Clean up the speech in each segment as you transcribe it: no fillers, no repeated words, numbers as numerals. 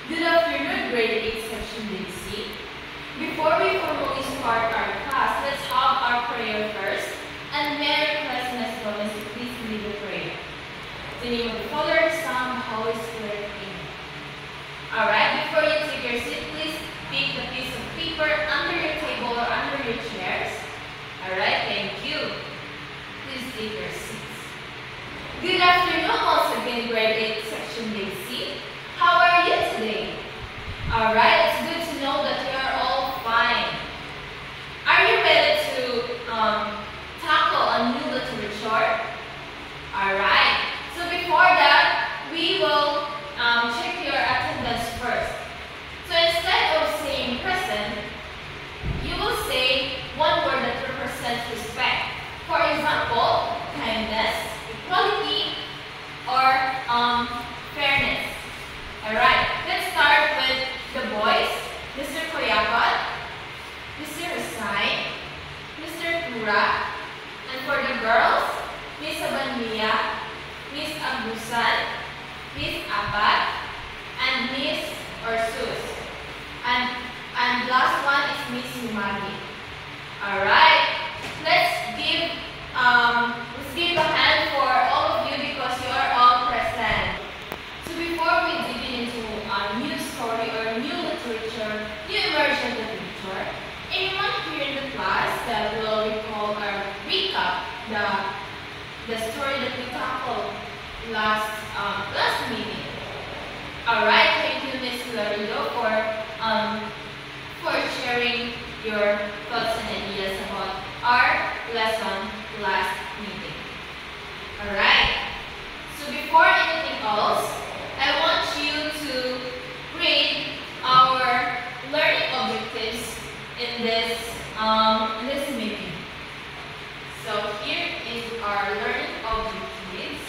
Good afternoon, grade 8 section DC. Before we formally start our class, let's have our prayer first. And may I request Ms. Gomez to please lead the prayer. In the name of the Father, Son, and Holy Spirit, Amen. Alright, before you take your seat, please pick the piece of paper under your table or under your chairs. Alright, thank you. Please take your seats. Good afternoon, once again, grade 8 section DC. How are you today? Alright, it's good to know that you are all fine. Are you ready to tackle a new literature? Alright, so before that, we will check your attendance first. So instead of saying present, you will say one word that represents respect. For example, kindness, equality, or fairness. Alright, let's start with the boys. Mr. Koyakot, Mr. Hussain, Mr. Kura, and for the girls, Miss Abandia, Miss Abusan, Miss Apat, and Miss Ursus. And last one is Miss Humagi. Alright, let's give a hand for all of you because you are all present. So before we dig into a new story or new literature, new immersion literature, anyone here in the class that will recall or recap the story that we tackled last meeting? Alright, thank you, Ms. Larido, for sharing your thoughts and ideas about our lesson last meeting. Alright, so before anything else, I want you to read our learning objectives in this meeting. So here is our learning objectives.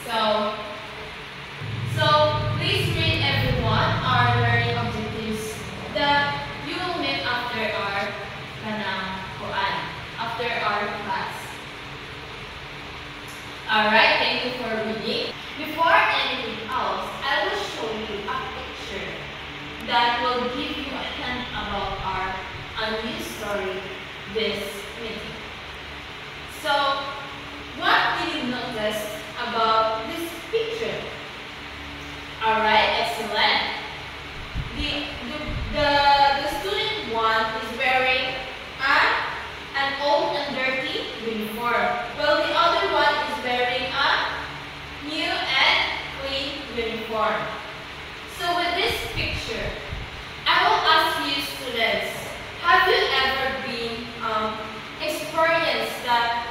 So please read everyone our learning objectives that you will meet after our after our class. Alright, thank you for reading. Before anything else, I will show you a picture that will give you a hint about our new story this meeting. So, what did you notice about this picture? Alright, excellent. The student one is wearing an old and dirty uniform, while the other one is wearing a new and clean uniform. So with this picture, I will ask you students, have you ever been experienced that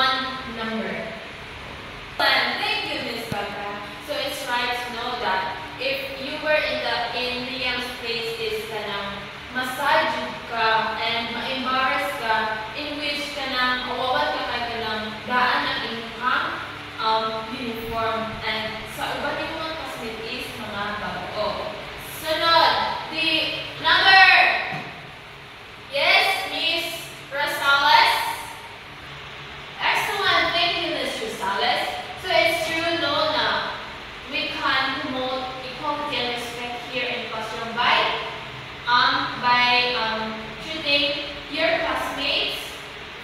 one number. And thank you, Miss Bata. So it's right to know that if you were in Liam's place is kanang masajid ka and ma-embarrass ka, in which kanang awawat ka kay kanang daan ng inyong uniform, and sa uban yung mga classmates is mga bago. Sunod, the number. Yes, Miss Rosales. Excellent, thank you, Miss Rosales. So it's true, no, na we can promote equality and respect here in classroom by treating your classmates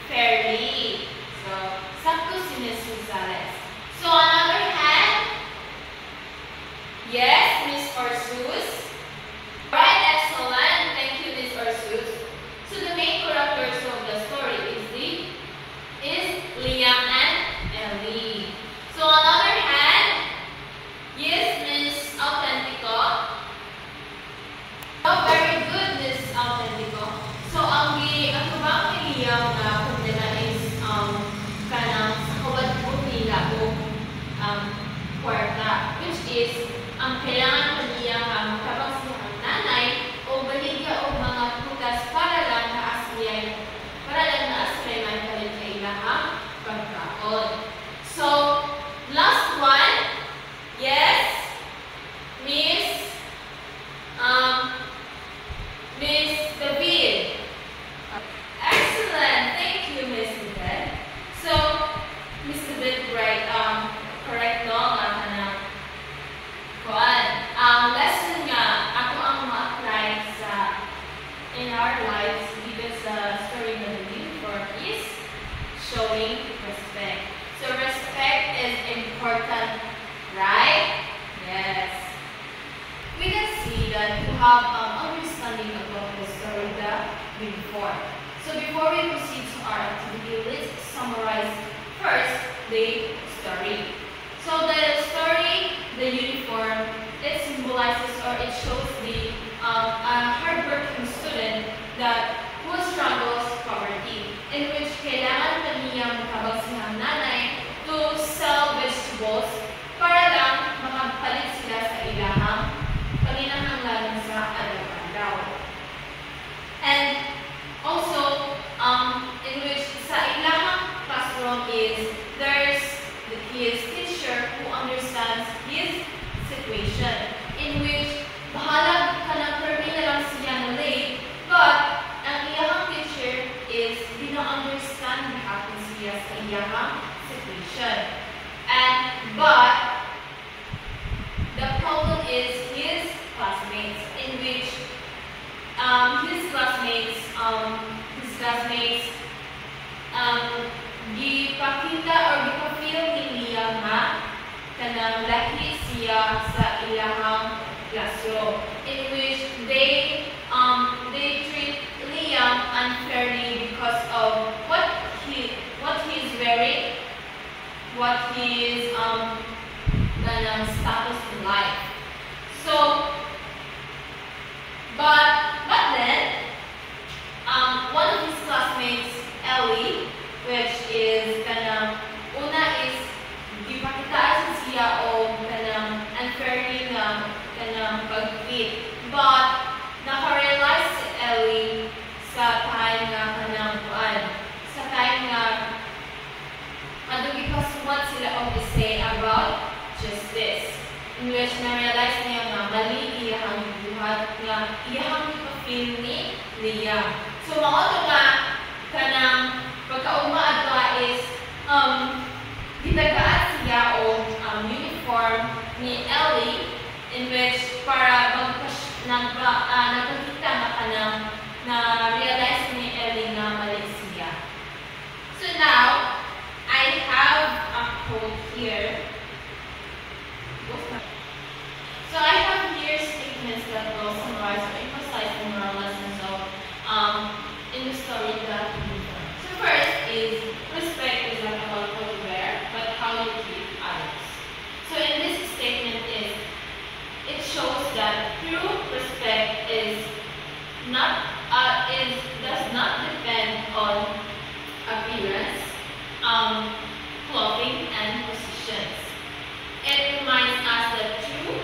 fairly. So, sakto si Miss Rosales. So, on the other hand, yes, Miss Orsus. Right, excellent. Thank you, Miss Orsus. So, the main characters of the story is Liam and Ellie. So, on the other hand, yes, Miss Autentico. Oh, very good, Miss Autentico. So, ang kubang ni Liam na problema is kanang sa kawad po nila o kwarta, which is kailangan pa niya magkabang siya ang nanay o baligya o mga putas para lang naasliyan may palit kay ilahang pagkaon. So, last one, yes, Miss David. Excellent, thank you, Miss David. So, Miss David, right, correct no, lesson nga ako ang ma-apply in our lives because the story na the uniform is showing respect. So respect is important, right? Yes. We can see that you have understanding about the story the uniform. So before we proceed to our activity, let's summarize first the story. So the story, the uniform, it symbolizes or it shows the hardworking student who struggles poverty, in which kailangan pa niya makabag siya ng nanay to sell vegetables para lang makapagpalit sila sa ilahang paninanganglan sa araw-araw. And also, in which sa ilahang classroom is there's his teacher who understands his situation, in which bahala ka ng termina lang siya na late, but ang iyahang teacher is dina-understand hapon siya sa iyahang situation. But the problem is his classmates, in which his classmates gipakita or gipafeel ni Liam nga kanang lahi siya sa ilahang classroom, in which they treat Liam unfairly because of what he's wearing, what his kanang status in life. So, but then one of his classmates, Ellie, which is kanang una is gipakitaan siya o kanang unfairly nga kanang pag-treat, but naka-realize si Ellie sa time nga kanang sa time nga madugipasuan sila o say about justice, in which na-realize niya nga mali iyahang buhat nga iyahang ipafeel ni Liam. So mga ito nga kanang pagkauma adwa is gitagaan siya o uniform ni Ellie, in which para nagpakita nga kanang na-realize ni Ellie nga mali siya. So now, I have a quote here. So I have here statements that will summarize or emphasize the moral lessons of in the story that we learn. So first is respect is not about what you wear, but how you treat others. So in this statement it shows that true respect does not depend on appearance, um, clothing and positions. It reminds us that true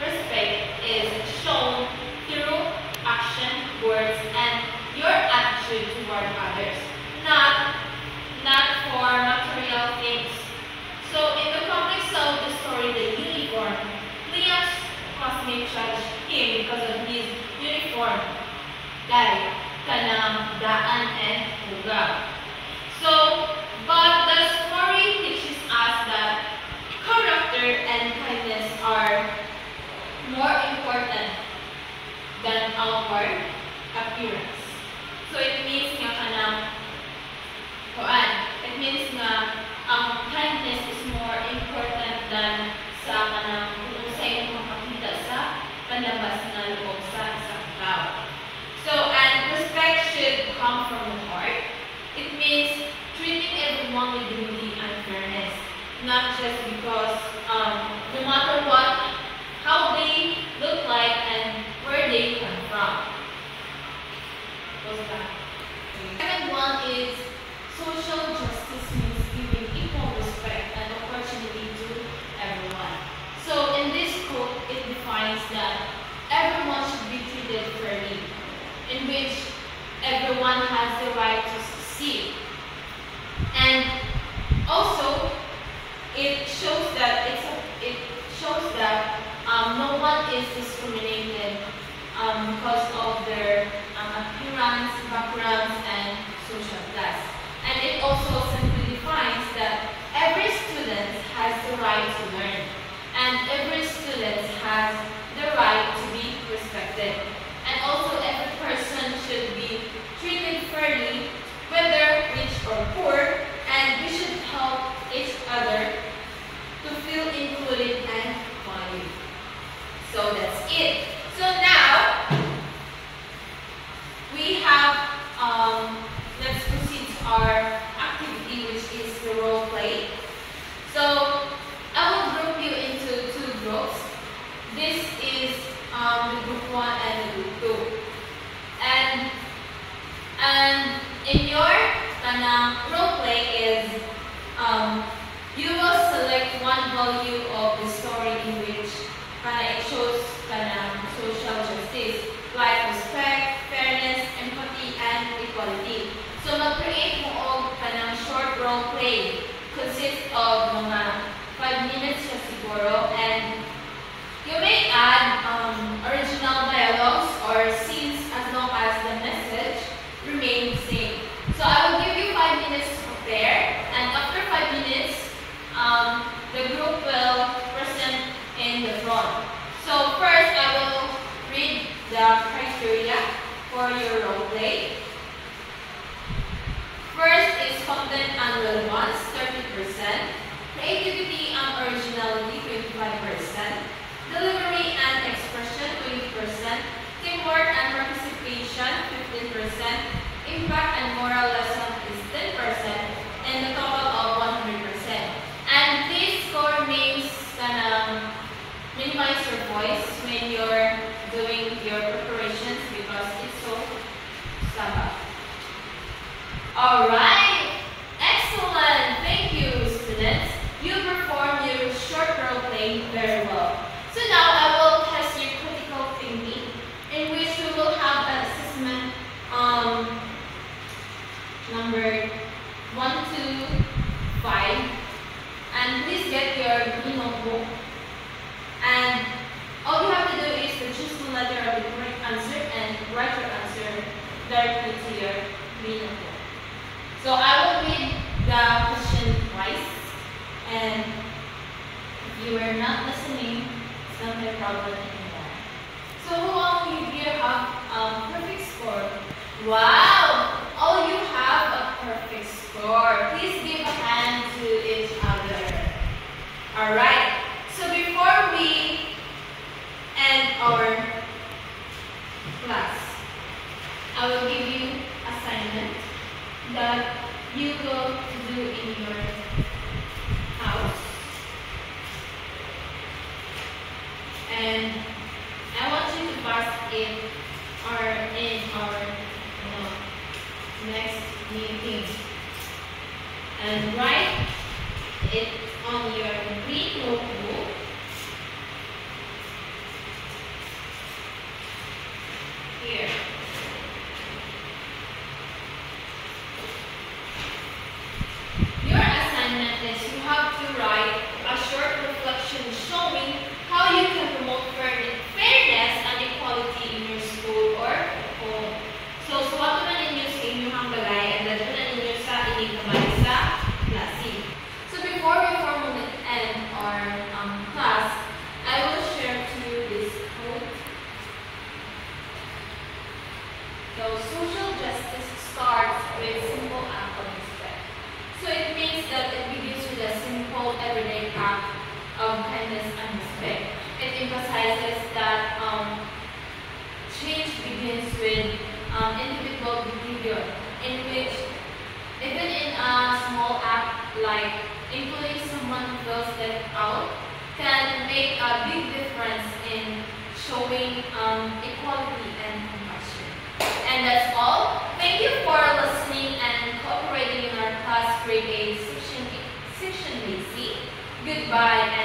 respect is shown through action, words, and your attitude toward others, not for material things. So in the context of the story, the uniform, Liam's classmate judged him because of his uniform, dahil kanang daan and huga. So, but the story teaches us that character and kindness are more important than outward appearance. So it means nga kanang it means nga kindness is more important than sa kanang kung sa imong makita sa panlabas na loob sa isang tao. So, and respect should come from the heart. It means treating everyone with dignity and fairness, not just because no matter what, how they look like and where they come from. What's that? Second one is social justice means giving equal respect and opportunity to everyone. So in this quote, it defines that everyone should be treated fairly, in which everyone has the right to succeed. And also, it shows that no one is discriminated because of their appearance, backgrounds, and social class. And it also simply defines that every student has the right to learn, and every student has the right to be respected. And also every person should be treated fairly, whether rich or poor, and we should help each other to feel included and valued. So that's it. So now, we have, let's proceed to our activity, which is the role play. So, I will group you into two groups. This is the group 1 and the group 2. And in your role play is, you will select one value of the story in which it shows social justice, like respect, fairness, empathy, and equality. So mag-create mo og short role play. Consists of mga 5 minutes siya siguro, and you may add original dialogues or scenes as long as the message remains the same. So I will give you 5 minutes to prepare, and after 5 minutes, the group will present in the front. So first, I will read the criteria for your role play. First is content and relevance, 30%. Creativity and originality, 25%. Delivery and expression, 20%. Teamwork and participation, 15%. Impact and moral lesson is 10%. And a total of 100%. And this score means minimize your voice when you're doing your preparations because it's so sabah. Alright! Excellent! Thank you, students. You performed your short role play very well. So now I will test your critical thinking, in which we will have an assessment number 1 to 5. And please get your green notebook. And all you have to do is to choose the letter of the correct answer and write your answer directly to your green notebook. So I will read the question twice, and if you are not listening, it's not my problem anymore. So who all you here have a perfect score? Wow! All you have a perfect score. Please give a hand to each other. Alright, so before we end our class, I will give you assignment that you go to do in your house. And I want you to pass it in our next meeting. and write it on your green notebook. Here. Your assignment is you have to write a short reflection showing how you can promote fairness and equality in your school or home. So, suwat naman ninyo sa inyong bagay at dadto na ninyo sa inyong kamay sa klase. So, before we formally end our class, I will share to you this quote. So, social justice starts with simple act of respect. So, it means that it begins with a simple everyday act of kindness and respect. It emphasizes that change begins with individual behavior, in which even in a small act like including someone who feels left out can make a big difference in showing equality and compassion. And that's all. Thank you for listening and cooperating in our class grade A section BC. Goodbye.